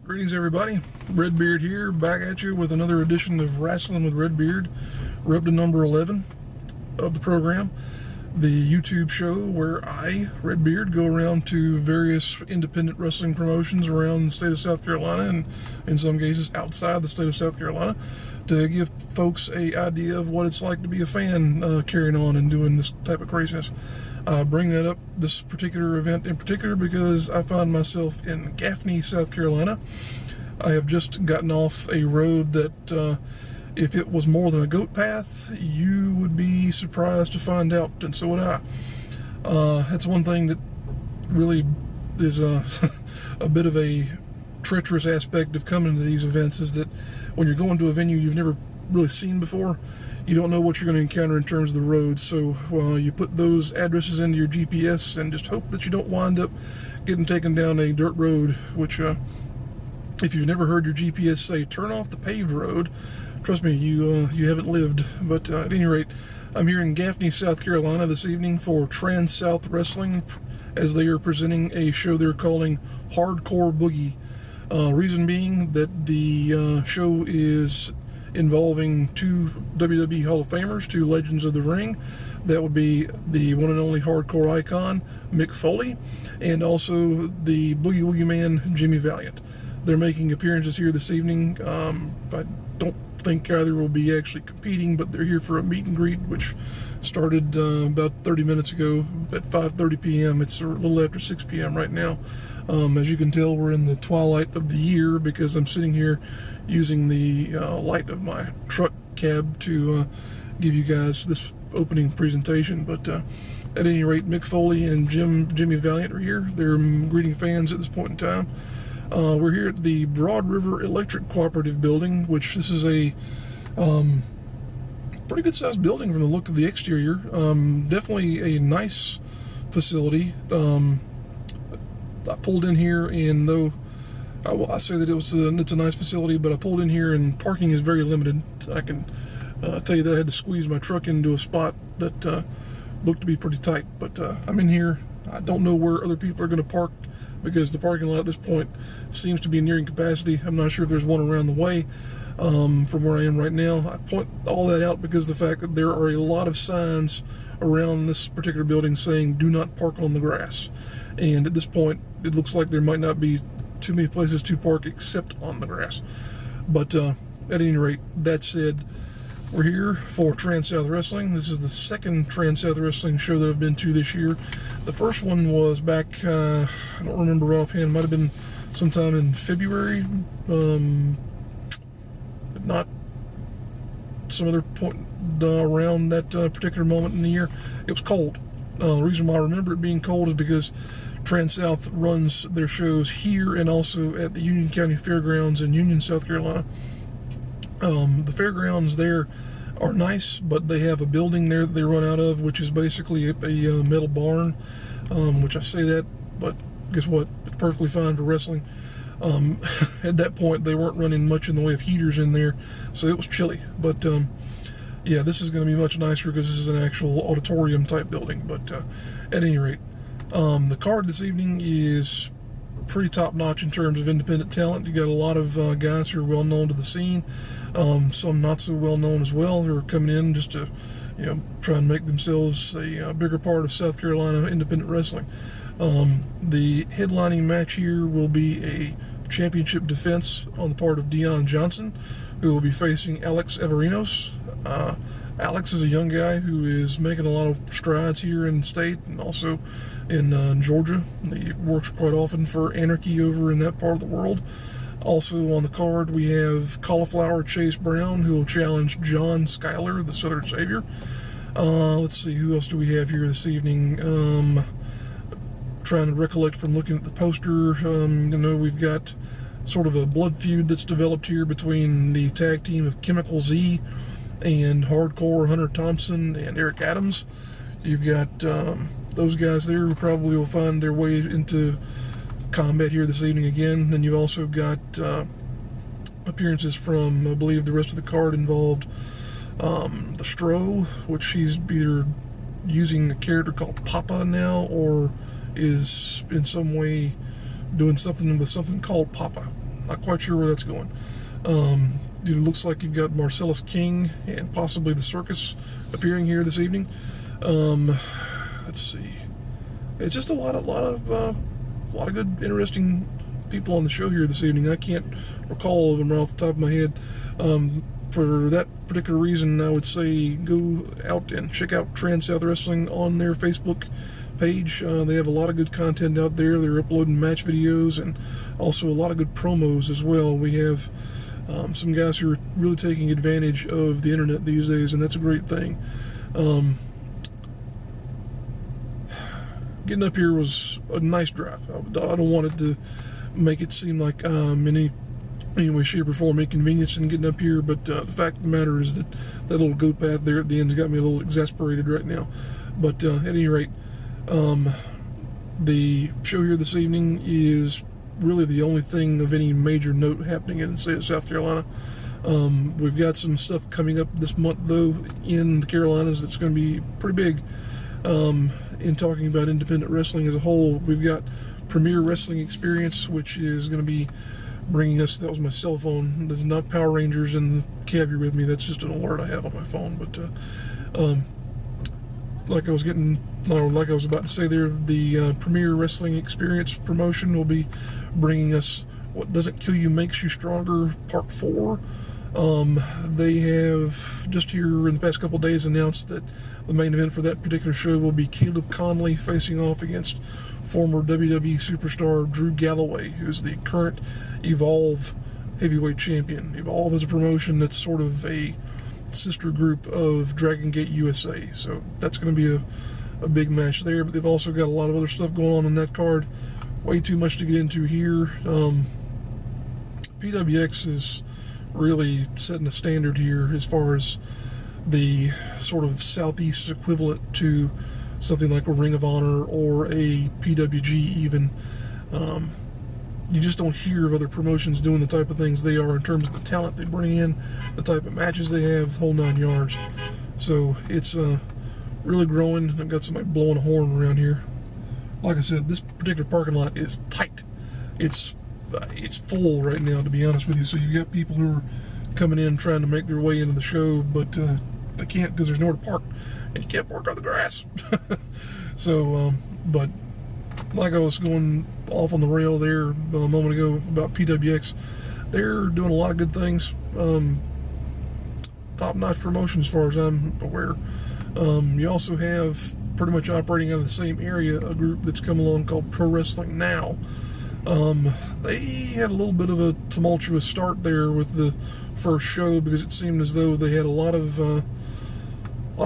Greetings everybody, Redbeard here, back at you with another edition of Rasslin with Redbeard. We're up to number 11 of the program, the YouTube show where I, Redbeard, go around to various independent wrestling promotions around the state of South Carolina and in some cases outside the state of South Carolina to give folks an idea of what it's like to be a fan carrying on and doing this type of craziness. Bring that up, this particular event in particular, because I found myself in Gaffney, South Carolina. I have just gotten off a road that if it was more than a goat path, you would be surprised to find out, and so would I. That's one thing that really is a bit of a treacherous aspect of coming to these events, is that when you're going to a venue you've never really seen before, you don't know what you're going to encounter in terms of the road. So you put those addresses into your GPS and just hope that you don't wind up getting taken down a dirt road, which if you've never heard your GPS say turn off the paved road, trust me, you haven't lived. But at any rate, I'm here in Gaffney, South Carolina this evening for Trans-South Wrestling, as they are presenting a show they're calling Hardcore Boogie. Reason being that the show is involving two WWE Hall of Famers, two legends of the ring. That would be the one and only hardcore icon, Mick Foley, and also the Boogie Woogie Man, Jimmy Valiant. They're making appearances here this evening. I don't think either will be actually competing, but they're here for a meet and greet, which started about 30 minutes ago at 5:30 p.m. It's a little after 6 p.m. right now. As you can tell, we're in the twilight of the year because I'm sitting here using the light of my truck cab to give you guys this opening presentation. But at any rate, Mick Foley and Jimmy Valiant are here. They're greeting fans at this point in time. We're here at the Broad River Electric Cooperative Building, which this is a pretty good sized building from the look of the exterior. Definitely a nice facility. I pulled in here, and though I say that it's a nice facility, but I pulled in here and parking is very limited. I can tell you that I had to squeeze my truck into a spot that looked to be pretty tight. But I'm in here. I don't know where other people are going to park because the parking lot at this point seems to be nearing capacity. I'm not sure if there's one around the way from where I am right now. I point all that out because of the fact that there are a lot of signs around this particular building saying do not park on the grass. And at this point, it looks like there might not be too many places to park except on the grass. But at any rate, that said, we're here for Trans-South Wrestling. This is the second Trans-South Wrestling show that I've been to this year. The first one was back, I don't remember right offhand, it might have been sometime in February, if not some other point around that particular moment in the year. It was cold. The reason why I remember it being cold is because Trans-South runs their shows here and also at the Union County Fairgrounds in Union, South Carolina. The fairgrounds there are nice, but they have a building there that they run out of, which is basically a metal barn, which I say that, but guess what? It's perfectly fine for wrestling. At that point, they weren't running much in the way of heaters in there, so it was chilly. But yeah, this is going to be much nicer because this is an actual auditorium type building. But at any rate, the card this evening is pretty top notch in terms of independent talent. You got a lot of guys who are well known to the scene, some not so well known as well, who are coming in just to, try and make themselves a bigger part of South Carolina independent wrestling. The headlining match here will be a championship defense on the part of Dion Johnson, who will be facing Alex Everinos. Alex is a young guy who is making a lot of strides here in the state and also in Georgia. He works quite often for Anarchy over in that part of the world. Also on the card, we have Cauliflower Chase Brown, who will challenge John Schuyler, the Southern Savior. Let's see, who else do we have here this evening? Trying to recollect from looking at the poster. We've got sort of a blood feud that's developed here between the tag team of Chemical Z and Hardcore Hunter Thompson and Eric Adams. You've got those guys there who probably will find their way into combat here this evening again. Then you've also got appearances from, I believe the rest of the card involved the Stro, which he's either using a character called Papa now or is in some way doing something with something called Papa. Not quite sure where that's going. It looks like you've got Marcellus King and possibly the Circus appearing here this evening. Let's see. It's just a lot of good, interesting people on the show here this evening. I can't recall all of them right off the top of my head. For that particular reason, I would say go out and check out Trans South Wrestling on their Facebook page. They have a lot of good content out there. They're uploading match videos and also a lot of good promos as well. We have some guys who are really taking advantage of the internet these days, and that's a great thing. Getting up here was a nice drive. I don't want it to make it seem like any way, shape, or form inconvenience in getting up here, but the fact of the matter is that little goat path there at the end has got me a little exasperated right now. But at any rate, the show here this evening is really the only thing of any major note happening in the state of South Carolina. We've got some stuff coming up this month, though, in the Carolinas that's going to be pretty big. In talking about independent wrestling as a whole, we've got Premier Wrestling Experience, which is going to be bringing us, that was my cell phone, there's not Power Rangers in the cab here with me, that's just an alert I have on my phone. But like I was about to say there, the Premier Wrestling Experience promotion will be bringing us What Doesn't Kill You Makes You Stronger Part 4. They have just here in the past couple of days announced that the main event for that particular show will be Caleb Conley facing off against former WWE superstar Drew Galloway, who's the current Evolve heavyweight champion. Evolve is a promotion that's sort of a sister group of Dragon Gate USA, so that's going to be a big match there. But they've also got a lot of other stuff going on in that card. Way too much to get into here. PWX is really setting a standard here as far as the sort of Southeast equivalent to something like a Ring of Honor or a PWG even. You just don't hear of other promotions doing the type of things they are in terms of the talent they bring in, the type of matches they have, the whole 9 yards. So it's really growing. I've got somebody blowing a horn around here. Like I said, this particular parking lot is tight. It's full right now, to be honest with you. So you've got people who are coming in trying to make their way into the show, but they can't because there's nowhere to park, and you can't park on the grass. So, but like I was going off on the rail there a moment ago about PWX, they're doing a lot of good things. Top-notch promotion as far as I'm aware. You also have, pretty much operating out of the same area, a group that's come along called Pro Wrestling Now. They had a little bit of a tumultuous start there with the first show because it seemed as though they had a lot of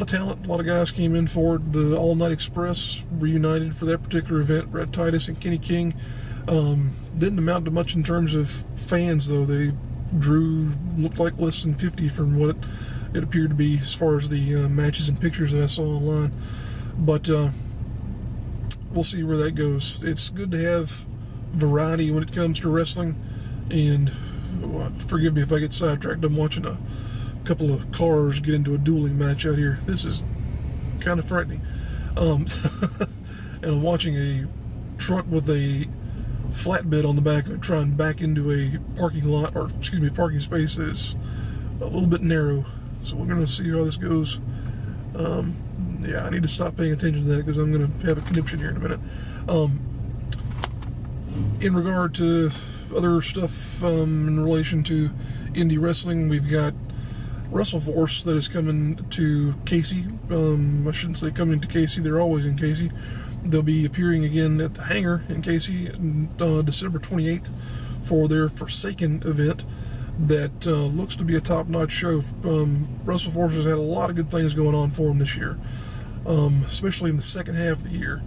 talent. A lot of guys came in for it. The All Night Express reunited for that particular event. Brad Titus and Kenny King. Didn't amount to much in terms of fans, though. They looked like less than 50 from what it appeared to be as far as the matches and pictures that I saw online. But we'll see where that goes. It's good to have variety when it comes to wrestling, and forgive me if I get sidetracked. I'm watching a couple of cars get into a dueling match out here. This is kind of frightening. And I'm watching a truck with a flatbed on the back of it try and back into a parking space that is a little bit narrow. So we're going to see how this goes. Yeah, I need to stop paying attention to that because I'm going to have a conniption here in a minute. In regard to other stuff in relation to indie wrestling, we've got WrestleForce that is coming to Casey. I shouldn't say coming to Casey, they're always in Casey. They'll be appearing again at the Hangar in Casey on December 28th for their Forsaken event. That looks to be a top-notch show. WrestleForce has had a lot of good things going on for them this year, especially in the second half of the year.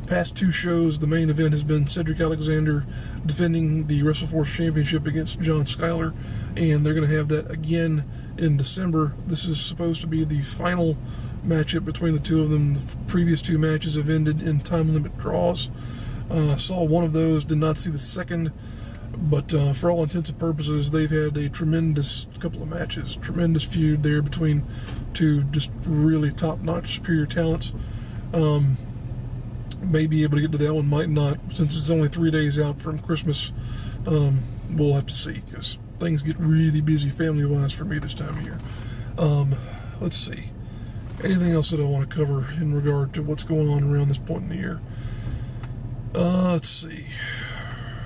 Past 2 shows, the main event has been Cedric Alexander defending the WrestleForce Championship against John Schuyler, and they're going to have that again in December. This is supposed to be the final matchup between the two of them. The previous 2 matches have ended in time limit draws. Saw one of those, did not see the second. But for all intents and purposes, they've had a tremendous couple of matches, tremendous feud there between 2 just really top-notch superior talents. May be able to get to that one, might not, since it's only 3 days out from Christmas. We'll have to see, because things get really busy family-wise for me this time of year. Let's see. Anything else that I want to cover in regard to what's going on around this point in the year? Let's see.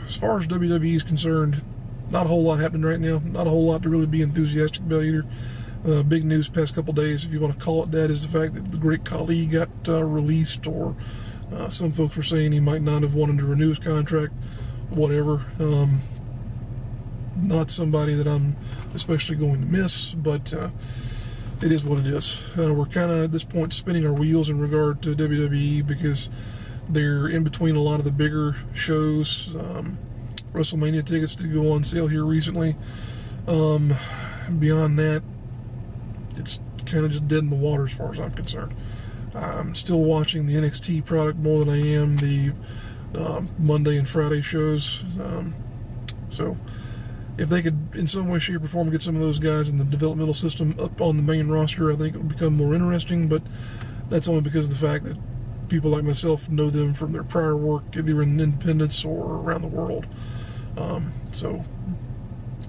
As far as WWE is concerned, not a whole lot happening right now. Not a whole lot to really be enthusiastic about either. Big news past couple days, if you want to call it that, is the fact that the Great Khali got released, or some folks were saying he might not have wanted to renew his contract, whatever. Not somebody that I'm especially going to miss, but it is what it is. We're kind of at this point spinning our wheels in regard to WWE, because they're in between a lot of the bigger shows. WrestleMania tickets did go on sale here recently. Beyond that, it's kind of just dead in the water as far as I'm concerned. I'm still watching the NXT product more than I am the Monday and Friday shows. So if they could, in some way, shape, or form, get some of those guys in the developmental system up on the main roster, I think it would become more interesting. But that's only because of the fact that people like myself know them from their prior work, either in independence or around the world. So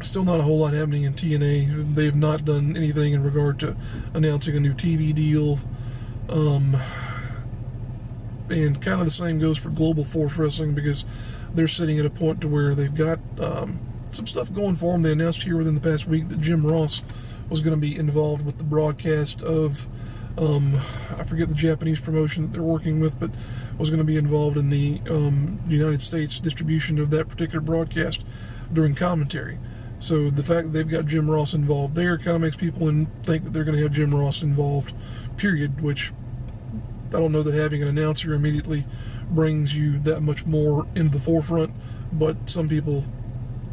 still not a whole lot happening in TNA. They've not done anything in regard to announcing a new TV deal. And kind of the same goes for Global Force Wrestling, because they're sitting at a point to where they've got some stuff going for them. They announced here within the past week that Jim Ross was going to be involved with the broadcast of, I forget the Japanese promotion that they're working with, but was going to be involved in the United States distribution of that particular broadcast during commentary. So the fact that they've got Jim Ross involved there kind of makes people think that they're going to have Jim Ross involved, period, which I don't know that having an announcer immediately brings you that much more into the forefront, but some people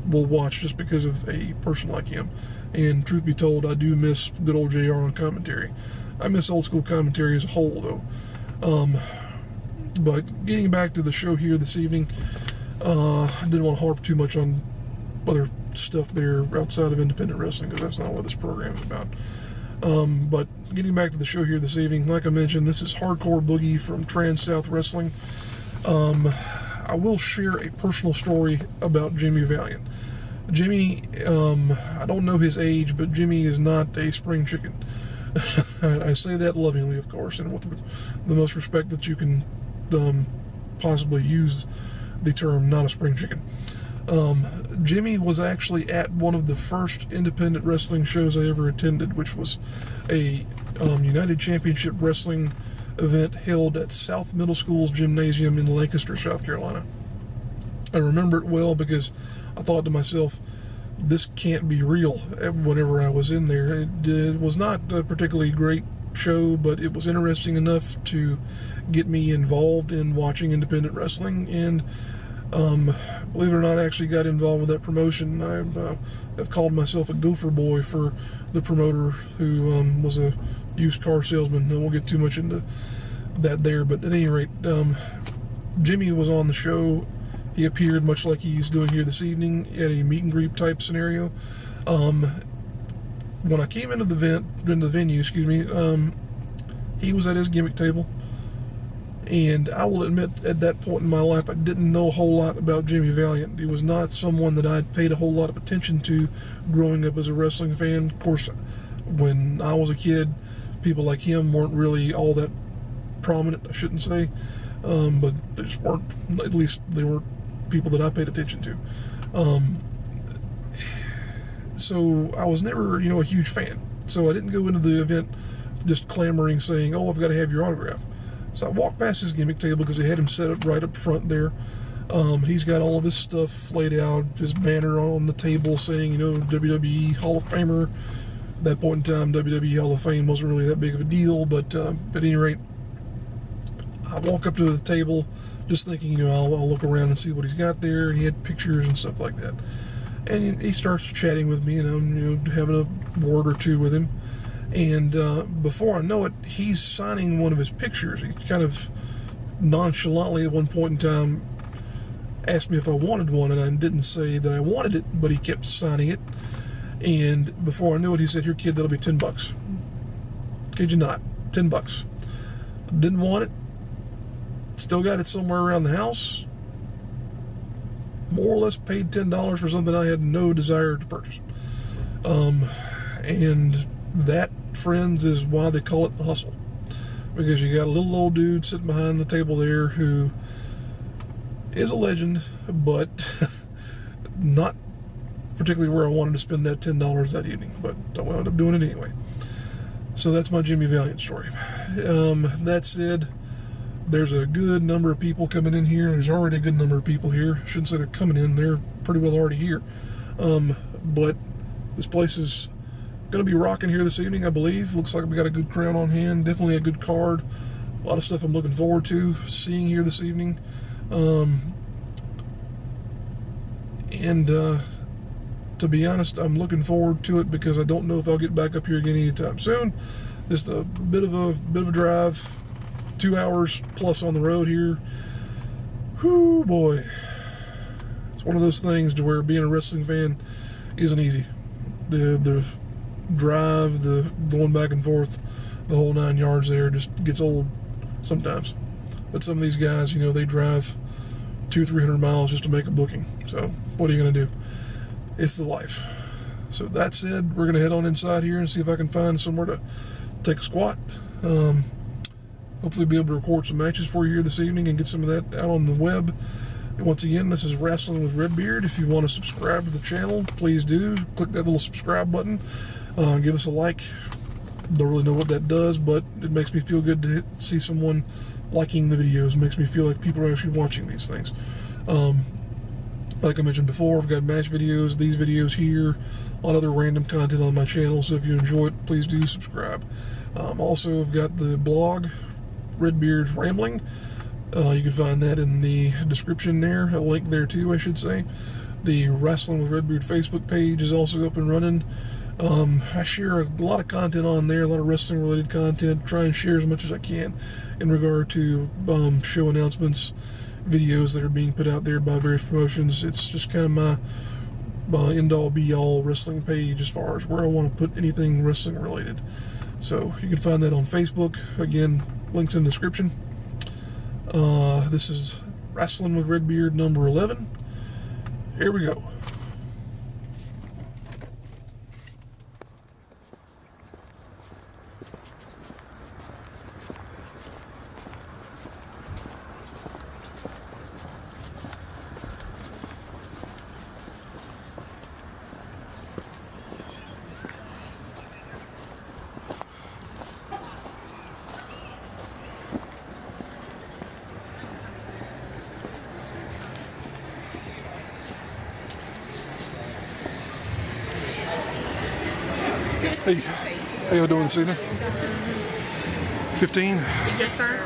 will watch just because of a person like him. And truth be told, I do miss good old JR on commentary. I miss old school commentary as a whole, though. But getting back to the show here this evening, I didn't want to harp too much on other stuff there outside of independent wrestling, because that's not what this program is about. But getting back to the show here this evening, like I mentioned, this is Hardcore Boogie from Trans-South Wrestling. I will share a personal story about Jimmy Valiant. Jimmy, I don't know his age, but Jimmy is not a spring chicken. I say that lovingly, of course, and with the most respect that you can possibly use the term, not a spring chicken. Jimmy was actually at one of the first independent wrestling shows I ever attended, which was a United Championship Wrestling event held at South Middle School's gymnasium in Lancaster, South Carolina. I remember it well because I thought to myself, this can't be real whenever I was in there. It was not a particularly great show, but it was interesting enough to get me involved in watching independent wrestling, and believe it or not, I actually got involved with that promotion. I've called myself a gopher boy for the promoter, who was a used car salesman. I won't get too much into that there, but at any rate, Jimmy was on the show. He appeared much like he's doing here this evening at a meet and greet type scenario. When I came into the venue, he was at his gimmick table. And I will admit, at that point in my life, I didn't know a whole lot about Jimmy Valiant. He was not someone that I'd paid a whole lot of attention to growing up as a wrestling fan. Of course, when I was a kid, people like him weren't really all that prominent, I shouldn't say. But they just weren't, at least they weren't people that I paid attention to. So I was never, a huge fan. So I didn't go into the event just clamoring, saying, "Oh, I've got to have your autograph." So I walked past his gimmick table because they had him set up right up front there. He's got all of his stuff laid out, his banner on the table saying, WWE Hall of Famer. At that point in time, WWE Hall of Fame wasn't really that big of a deal, but at any rate, I walk up to the table just thinking, I'll look around and see what he's got there. And he had pictures and stuff like that. And he starts chatting with me, and I'm having a word or two with him. And before I know it, he's signing one of his pictures. He kind of nonchalantly at one point in time asked me if I wanted one, and I didn't say that I wanted it, but he kept signing it. And before I knew it, he said, "Here, kid, that'll be $10. Kid you not, $10. Didn't want it. still got it somewhere around the house. More or less paid $10 for something I had no desire to purchase. And that, friends, is why they call it the hustle. Because you got a little old dude sitting behind the table there who is a legend, but not particularly where I wanted to spend that $10 that evening, but I wound up doing it anyway. So that's my Jimmy Valiant story. That said, there's a good number of people coming in here. There's already a good number of people here. I shouldn't say they're coming in. They're pretty well already here. But this place is going to be rocking here this evening, I believe. Looks like we got a good crowd on hand. Definitely a good card. A lot of stuff I'm looking forward to seeing here this evening. To be honest, I'm looking forward to it because I don't know if I'll get back up here again anytime soon. Just a bit of a drive, 2 hours plus on the road here. Whoo, boy. It's one of those things to where being a wrestling fan isn't easy. The drive, the going back and forth, the whole 9 yards there just gets old sometimes. But some of these guys, you know, they drive 200-300 miles just to make a booking. So what are you going to do? It's the life. So that said, we're going to head on inside here and see if I can find somewhere to take a squat. Hopefully be able to record some matches for you here this evening and get some of that out on the web. And once again, this is Rasslin with Redbeard. If you want to subscribe to the channel, please do. Click that little subscribe button. Give us a like. Don't really know what that does, but it makes me feel good to see someone liking the videos. It makes me feel like people are actually watching these things. Like I mentioned before, I've got match videos, these videos here, a lot of other random content on my channel, so if you enjoy it, please do subscribe. Also, I've got the blog, Redbeard's Rambling. You can find that in the description there, a link there too, I should say. The Rasslin with Redbeard Facebook page is also up and running. I share a lot of content on there, a lot of wrestling related content, try and share as much as I can in regard to show announcements, videos that are being put out there by various promotions. It's just kind of my end-all be-all wrestling page as far as where I want to put anything wrestling related. So you can find that on Facebook. Again, links in the description. This is Rasslin with Redbeard number 11. Here we go. Hey, how y'all doing this evening? 15? Yes, sir.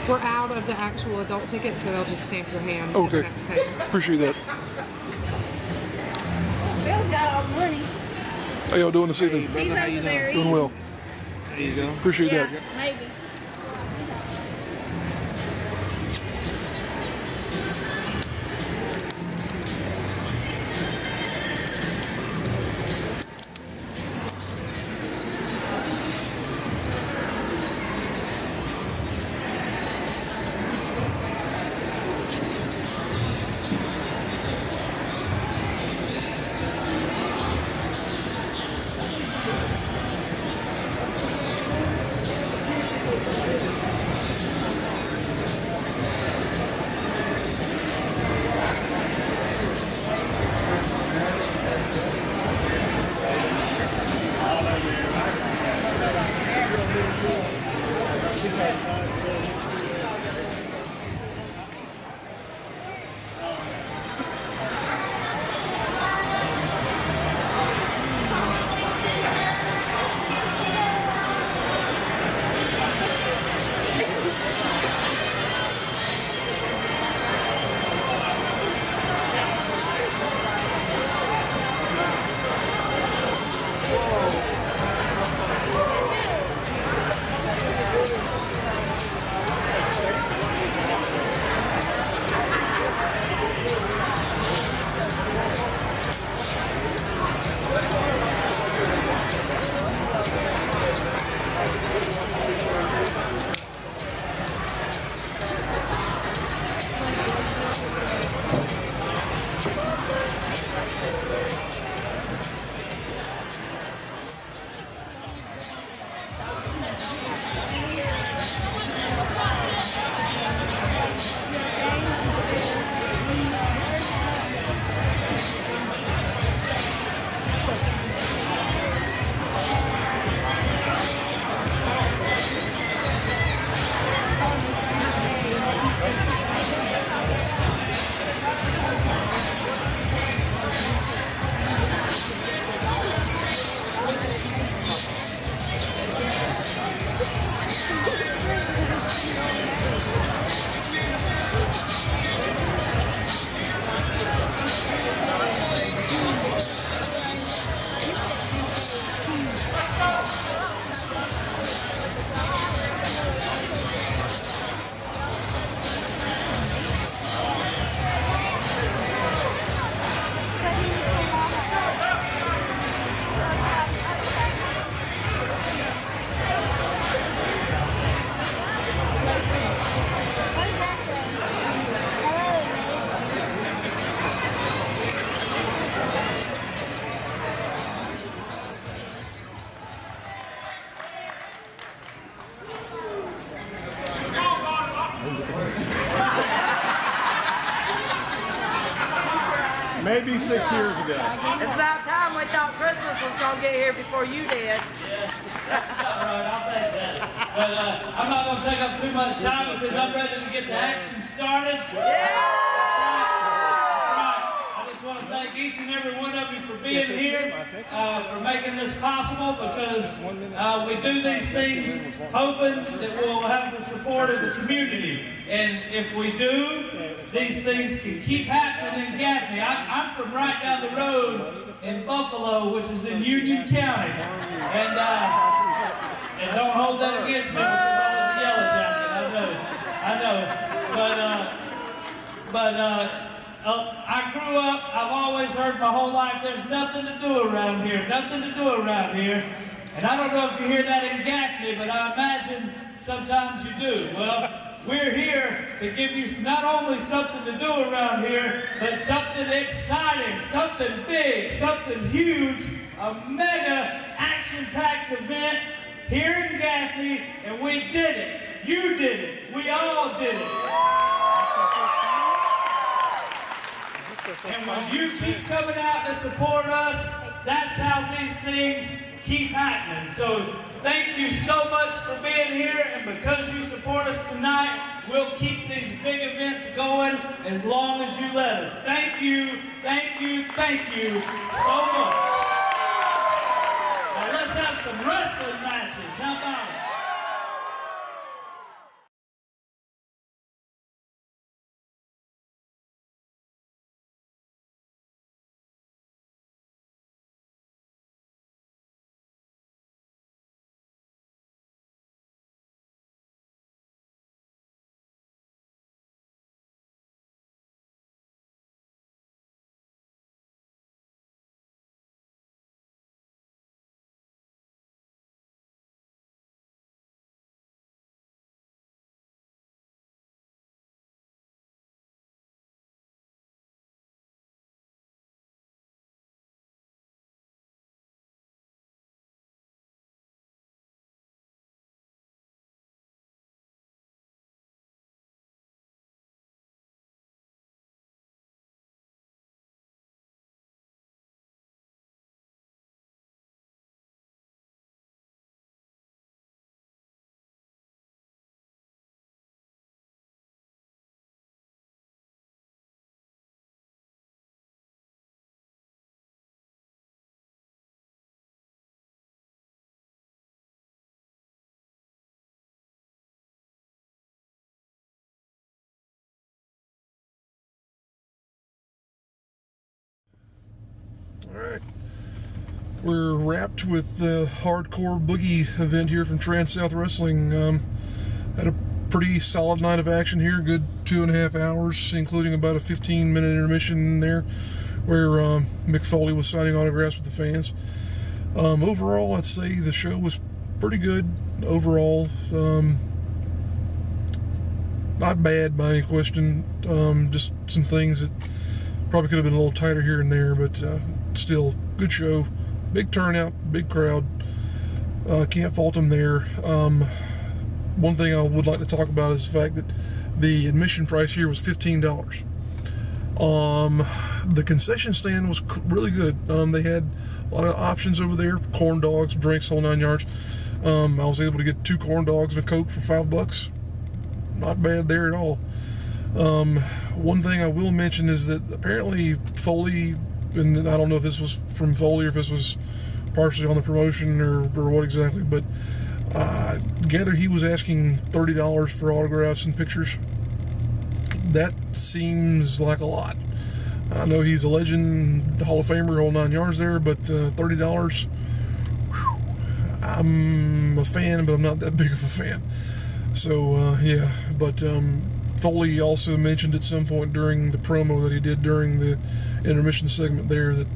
We're out of the actual adult ticket, so they'll just stamp your hand. Okay. Appreciate that. Bill's got all the money. How y'all doing this evening? He's over there. Doing well. There you go. Appreciate Yeah, that. maybe. Maybe 6 years ago. It's about time we thought Christmas was going to get here before you did. That's about right. I'll take that. But I'm not going to take up too much time because I'm ready to get the action started. Yeah! I want to thank each and every one of you for being here, for making this possible, because we do these things hoping that we'll have the support of the community. And if we do, these things can keep happening in Gaffney. I'm from right down the road in Buffalo, which is in Union County. And don't hold that against me because I was a yellow jacket. I know. But I grew up, I've always heard my whole life, there's nothing to do around here, nothing to do around here. And I don't know if you hear that in Gaffney, but I imagine sometimes you do. Well, we're here to give you not only something to do around here, but something exciting, something big, something huge, a mega action-packed event here in Gaffney, and we did it. You did it. We all did it. And when you keep coming out to support us, that's how these things keep happening. So thank you so much for being here, and because you support us tonight, we'll keep these big events going as long as you let us. Thank you, thank you, thank you so much. Now let's have some wrestling matches. How about it? Alright, we're wrapped with the Hardcore Boogie event here from Trans-South Wrestling. Had a pretty solid night of action here, good 2.5 hours, including about a 15-minute intermission there where Mick Foley was signing autographs with the fans. Overall, I'd say the show was pretty good overall. Not bad by any question, just some things that probably could have been a little tighter here and there, but still, good show. Big turnout, big crowd. Can't fault them there. One thing I would like to talk about is the fact that the admission price here was $15. The concession stand was really good. They had a lot of options over there, corn dogs, drinks, whole 9 yards. I was able to get 2 corn dogs and a Coke for $5. Not bad there at all. One thing I will mention is that apparently Foley, and I don't know if this was from Foley or if this was partially on the promotion or what exactly, but I gather he was asking $30 for autographs and pictures. That seems like a lot. I know he's a legend, Hall of Famer, whole 9 yards there, but $30, whew, I'm a fan, but I'm not that big of a fan. So, yeah, but Foley also mentioned at some point during the promo that he did during the intermission segment there that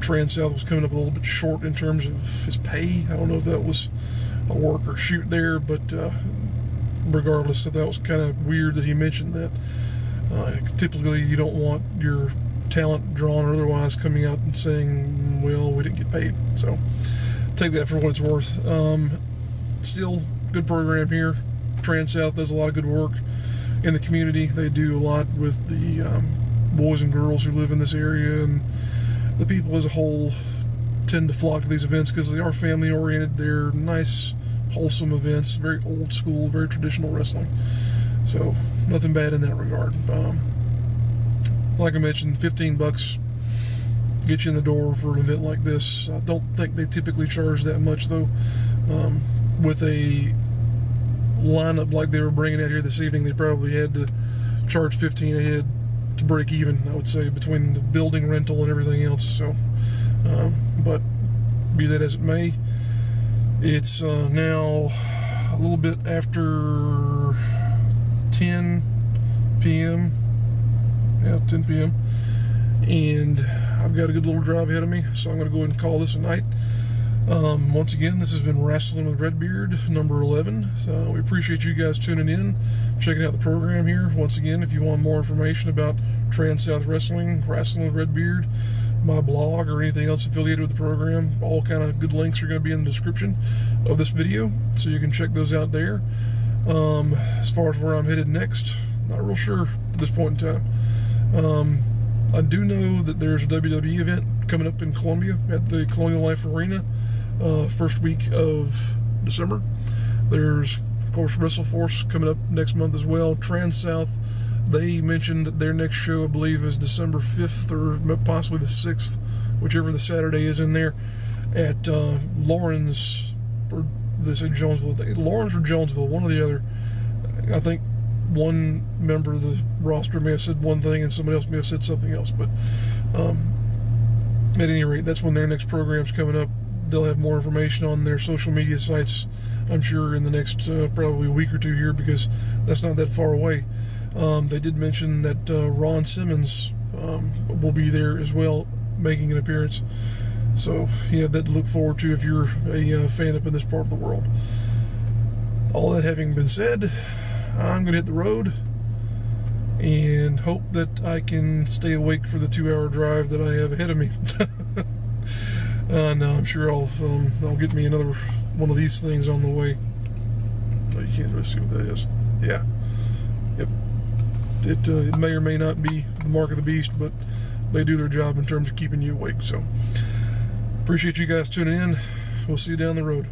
Trans-South was coming up a little bit short in terms of his pay. I don't know if that was a work or shoot there, but regardless, that was kind of weird that he mentioned that. Typically, you don't want your talent, drawn or otherwise, coming out and saying, well, we didn't get paid. So take that for what it's worth. Still, good program here. Trans-South does a lot of good work in the community. They do a lot with the boys and girls who live in this area, and the people as a whole tend to flock to these events because they are family oriented. They're nice, wholesome events, very old school, very traditional wrestling. So nothing bad in that regard. Like I mentioned, $15 get you in the door for an event like this. I don't think they typically charge that much though. With a lineup like they were bringing out here this evening, they probably had to charge $15 a head to break even, I would say, between the building rental and everything else. So, but be that as it may, it's now a little bit after 10 p.m. Yeah, 10 p.m. and I've got a good little drive ahead of me, so I'm going to go ahead and call this a night. Once again, this has been Rasslin with Redbeard, number 11. So we appreciate you guys tuning in, checking out the program here. Once again, if you want more information about Trans-South Wrestling, Rasslin with Redbeard, my blog, or anything else affiliated with the program, all kind of good links are going to be in the description of this video, so you can check those out there. As far as where I'm headed next, not real sure at this point in time. I do know that there's a WWE event coming up in Columbia at the Colonial Life Arena, first week of December. There's, of course, WrestleForce coming up next month as well. Trans-South, they mentioned that their next show, I believe, is December 5th or possibly the 6th, whichever the Saturday is in there, at Lawrence, or they say Jonesville, Lawrence or Jonesville, one or the other. I think one member of the roster may have said one thing and somebody else may have said something else, but at any rate, that's when their next program's coming up. They'll have more information on their social media sites, I'm sure, in the next probably a week or two here, because that's not that far away. They did mention that Ron Simmons will be there as well, making an appearance, so you have that to look forward to if you're a fan up in this part of the world. All that having been said, I'm going to hit the road and hope that I can stay awake for the 2-hour drive that I have ahead of me. No, I'm sure I'll get me another one of these things on the way. Oh, you can't really see what that is. Yeah. Yep. It may or may not be the mark of the beast, but they do their job in terms of keeping you awake. So, appreciate you guys tuning in. We'll see you down the road.